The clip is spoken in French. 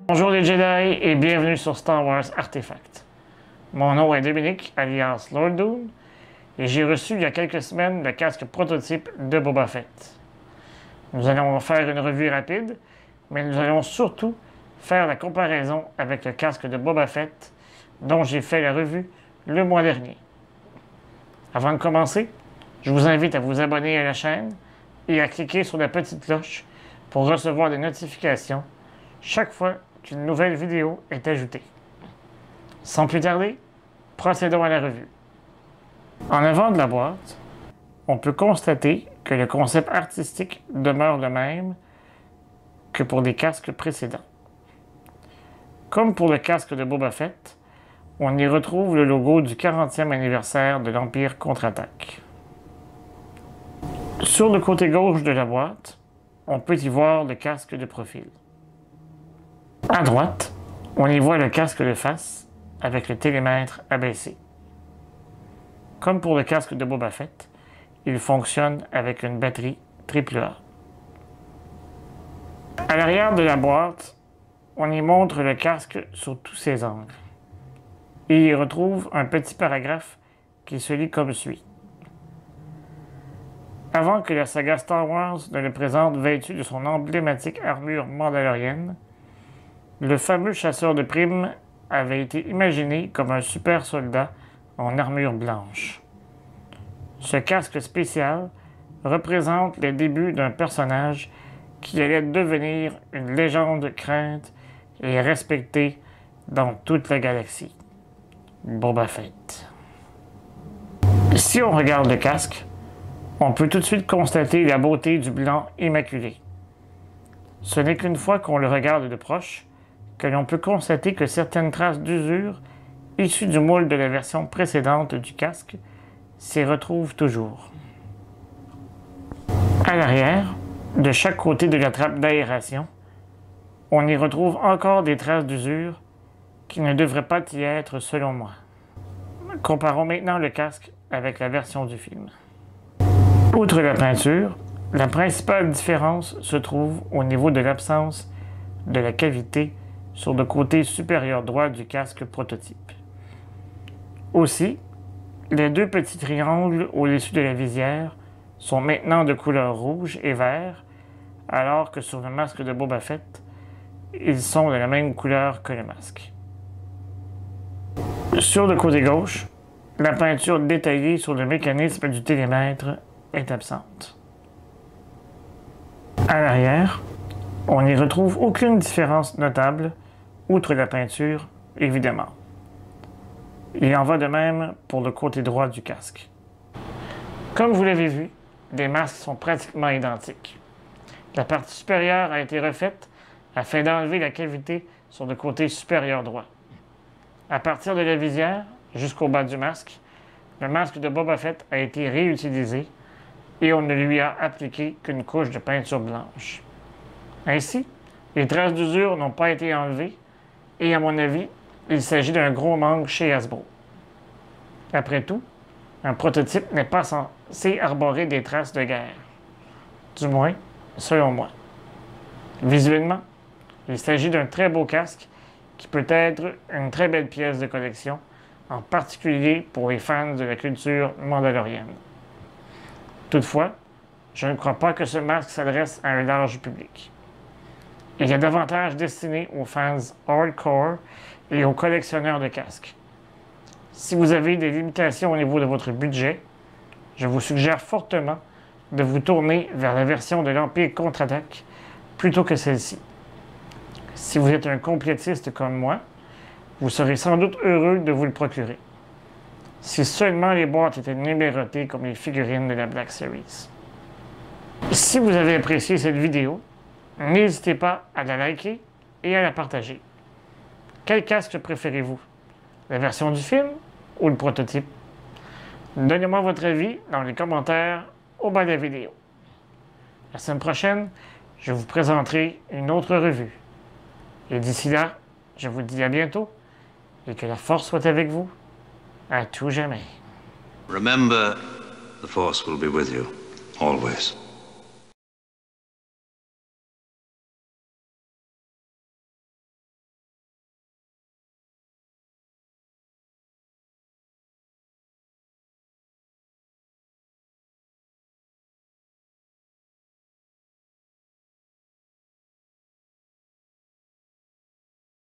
Bonjour les Jedi et bienvenue sur Star Wars Artefact. Mon nom est Dominique, alias Lord Dune, et j'ai reçu il y a quelques semaines le casque prototype de Boba Fett. Nous allons faire une revue rapide, mais nous allons surtout faire la comparaison avec le casque de Boba Fett dont j'ai fait la revue le mois dernier. Avant de commencer, je vous invite à vous abonner à la chaîne et à cliquer sur la petite cloche pour recevoir des notifications chaque fois qu'une nouvelle vidéo est ajoutée. Sans plus tarder, procédons à la revue. En avant de la boîte, on peut constater que le concept artistique demeure le même que pour les casques précédents. Comme pour le casque de Boba Fett, on y retrouve le logo du 40e anniversaire de l'Empire contre-attaque. Sur le côté gauche de la boîte, on peut y voir le casque de profil. À droite, on y voit le casque de face avec le télémètre abaissé. Comme pour le casque de Boba Fett, il fonctionne avec une batterie AAA. À l'arrière de la boîte, on y montre le casque sous tous ses angles. Et y retrouve un petit paragraphe qui se lit comme suit. Avant que la saga Star Wars ne le présente vêtu de son emblématique armure mandalorienne, le fameux chasseur de primes avait été imaginé comme un super soldat en armure blanche. Ce casque spécial représente les débuts d'un personnage qui allait devenir une légende crainte et respectée dans toute la galaxie. Boba Fett. Si on regarde le casque, on peut tout de suite constater la beauté du blanc immaculé. Ce n'est qu'une fois qu'on le regarde de proche que l'on peut constater que certaines traces d'usure issues du moule de la version précédente du casque s'y retrouvent toujours. À l'arrière, de chaque côté de la trappe d'aération, on y retrouve encore des traces d'usure qui ne devraient pas y être selon moi. Comparons maintenant le casque avec la version du film. Outre la peinture, la principale différence se trouve au niveau de l'absence de la cavité sur le côté supérieur droit du casque prototype. Aussi, les deux petits triangles au-dessus de la visière sont maintenant de couleur rouge et vert, alors que sur le masque de Boba Fett, ils sont de la même couleur que le masque. Sur le côté gauche, la peinture détaillée sur le mécanisme du télémètre est absente. À l'arrière, on n'y retrouve aucune différence notable, outre la peinture, évidemment. Il en va de même pour le côté droit du casque. Comme vous l'avez vu, les masques sont pratiquement identiques. La partie supérieure a été refaite afin d'enlever la cavité sur le côté supérieur droit. À partir de la visière jusqu'au bas du masque, le masque de Boba Fett a été réutilisé et on ne lui a appliqué qu'une couche de peinture blanche. Ainsi, les traces d'usure n'ont pas été enlevées et à mon avis, il s'agit d'un gros manque chez Hasbro. Après tout, un prototype n'est pas censé arborer des traces de guerre. Du moins, selon moi. Visuellement, il s'agit d'un très beau casque qui peut être une très belle pièce de collection, en particulier pour les fans de la culture mandalorienne. Toutefois, je ne crois pas que ce masque s'adresse à un large public. Il est davantage destiné aux fans hardcore et aux collectionneurs de casques. Si vous avez des limitations au niveau de votre budget, je vous suggère fortement de vous tourner vers la version de l'Empire contre-attaque plutôt que celle-ci. Si vous êtes un complétiste comme moi, vous serez sans doute heureux de vous le procurer. Si seulement les boîtes étaient numérotées comme les figurines de la Black Series. Si vous avez apprécié cette vidéo, n'hésitez pas à la liker et à la partager. Quel casque préférez-vous? La version du film ou le prototype? Donnez-moi votre avis dans les commentaires au bas de la vidéo. La semaine prochaine, je vous présenterai une autre revue. Et d'ici là, je vous dis à bientôt et que la force soit avec vous à tout jamais. Remember, the Force will be with you. Always.